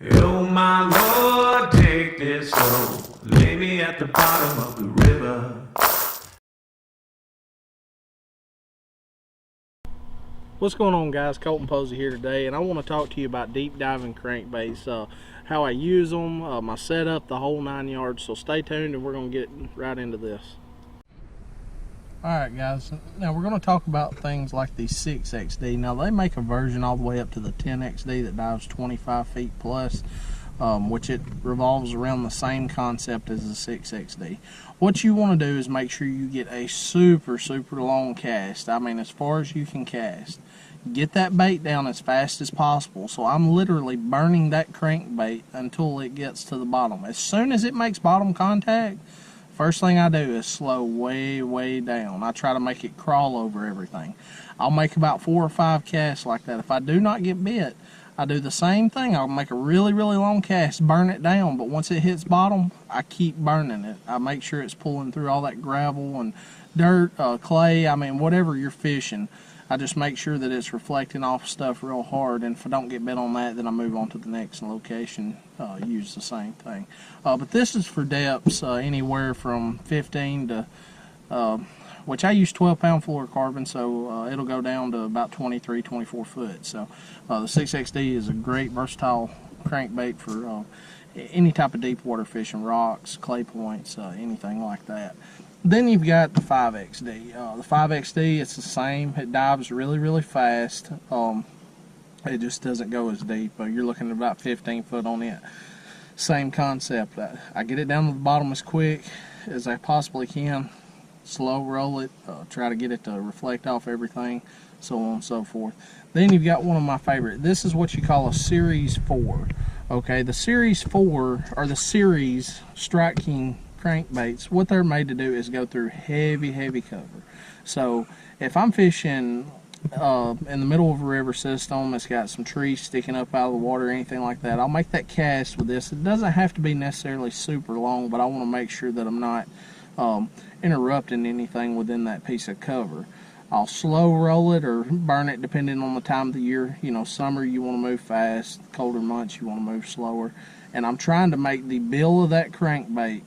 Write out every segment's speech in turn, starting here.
Oh my Lord, take this slow. Lay me at the bottom of the river. What's going on, guys? Colton Posey here today, and I want to talk to you about deep diving crankbaits, how I use them, my setup, the whole 9 yards. So stay tuned and we're going to get right into this. Alright guys, now we're going to talk about things like the 6XD. Now they make a version all the way up to the 10XD that dives 25 feet plus, which it revolves around the same concept as the 6XD. What you want to do is make sure you get a super long cast. I mean, as far as you can cast. Get that bait down as fast as possible. So I'm literally burning that crankbait until it gets to the bottom. As soon as it makes bottom contact, first thing I do is slow way down. I try to make it crawl over everything. I'll make about 4 or 5 casts like that. If I do not get bit, I do the same thing. I'll make a really long cast, burn it down, but once it hits bottom, I keep burning it. I make sure it's pulling through all that gravel and dirt, clay, I mean, whatever you're fishing. I just make sure that it's reflecting off stuff real hard, and if I don't get bit on that, then I move on to the next location, use the same thing. But this is for depths anywhere from 15 to, which I use 12-pound fluorocarbon, so it'll go down to about 23-24 foot. So the 6XD is a great versatile crankbait for any type of deep water fishing, rocks, clay points, anything like that. Then you've got the 5XD. The 5XD, it's the same. It dives really fast. It just doesn't go as deep. You're looking at about 15 foot on it. Same concept. I get it down to the bottom as quick as I possibly can. Slow roll it. Try to get it to reflect off everything, so on and so forth. Then you've got one of my favorite. This is what you call a Series 4. Okay, the Series 4 are the Series Strike King crankbaits. What they're made to do is go through heavy cover. So if I'm fishing in the middle of a river system, it's got some trees sticking up out of the water or anything like that, I'll make that cast with this. It doesn't have to be necessarily super long, but I want to make sure that I'm not interrupting anything within that piece of cover. I'll slow roll it or burn it depending on the time of the year. You know, summer you want to move fast, colder months you want to move slower. And I'm trying to make the bill of that crankbait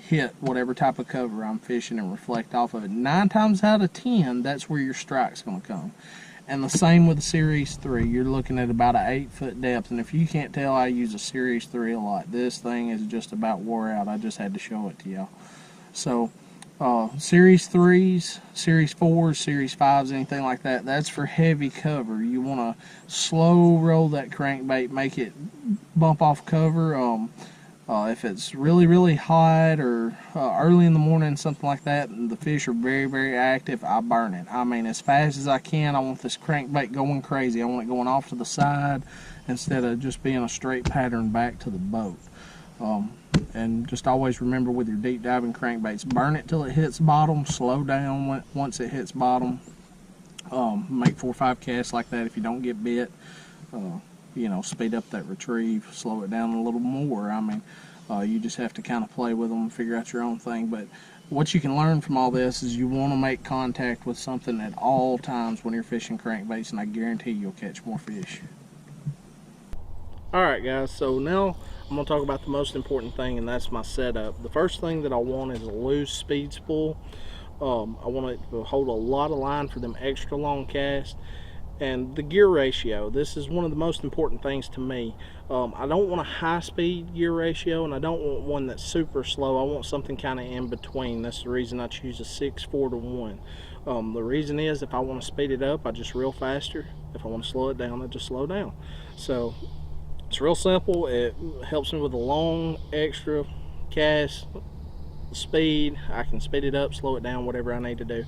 hit whatever type of cover I'm fishing and reflect off of it. 9 times out of 10, that's where your strike's going to come. And the same with the Series 3. You're looking at about an 8 foot depth. And if you can't tell, I use a Series 3 a lot. This thing is just about wore out. I just had to show it to y'all. So Series 3s, Series 4s, Series 5s, anything like that, that's for heavy cover. You want to slow roll that crankbait, make it bump off cover. If it's really hot or early in the morning, something like that, and the fish are very active, I burn it. I mean, as fast as I can. I want this crankbait going crazy. I want it going off to the side instead of just being a straight pattern back to the boat. And just always remember with your deep diving crankbaits, burn it till it hits bottom, slow down once it hits bottom. Make 4 or 5 casts like that if you don't get bit. You know, speed up that retrieve, slow it down a little more. I mean, you just have to kind of play with them and figure out your own thing. But what you can learn from all this is you want to make contact with something at all times when you're fishing crankbaits, and I guarantee you'll catch more fish. Alright guys, so now I'm going to talk about the most important thing, and that's my setup. The first thing that I want is a loose speed spool. I want it to hold a lot of line for them extra long casts. And the gear ratio, this is one of the most important things to me. I don't want a high speed gear ratio, and I don't want one that's super slow. I want something kind of in between. That's the reason I choose a 6/4 to 1. The reason is, if I want to speed it up, I just reel faster. If I want to slow it down, I just slow down. So it's real simple. It helps me with a long extra cast speed. I can speed it up, slow it down, whatever I need to do.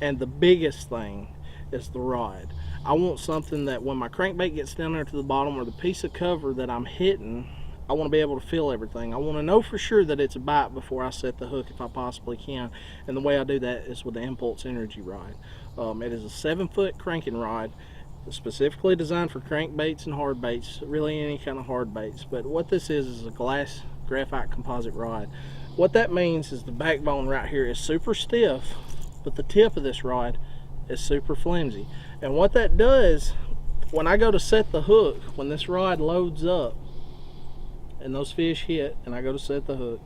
And the biggest thing is the rod. I want something that when my crankbait gets down there to the bottom, or the piece of cover that I'm hitting, I want to be able to feel everything. I want to know for sure that it's a bite before I set the hook if I possibly can. And the way I do that is with the Impulse Energy rod. It is a 7-foot cranking rod, specifically designed for crankbaits and hard baits, really any kind of hard baits. But what this is a glass graphite composite rod. What that means is the backbone right here is super stiff, but the tip of this rod is super flimsy. And what that does, when I go to set the hook, when this rod loads up, and those fish hit and I go to set the hook,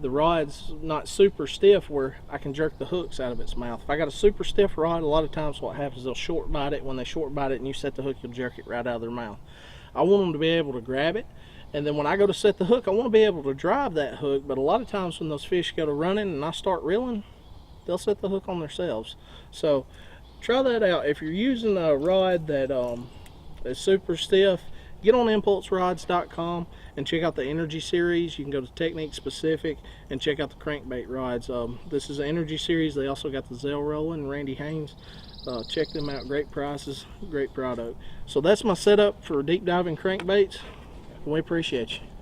the rod's not super stiff where I can jerk the hooks out of its mouth. If I got a super stiff rod, a lot of times what happens, they'll short bite it. When they short bite it and you set the hook, you'll jerk it right out of their mouth. I want them to be able to grab it, and then when I go to set the hook, I want to be able to drive that hook. But a lot of times when those fish go to running and I start reeling, they'll set the hook on themselves. So try that out. If you're using a rod that is super stiff, get on impulserods.com and check out the Energy series. You can go to Technique Specific and check out the crankbait rods. This is an Energy series. They also got the Zell Roller and Randy Haynes. Check them out. Great prices, great product. So that's my setup for deep diving crankbaits. We appreciate you.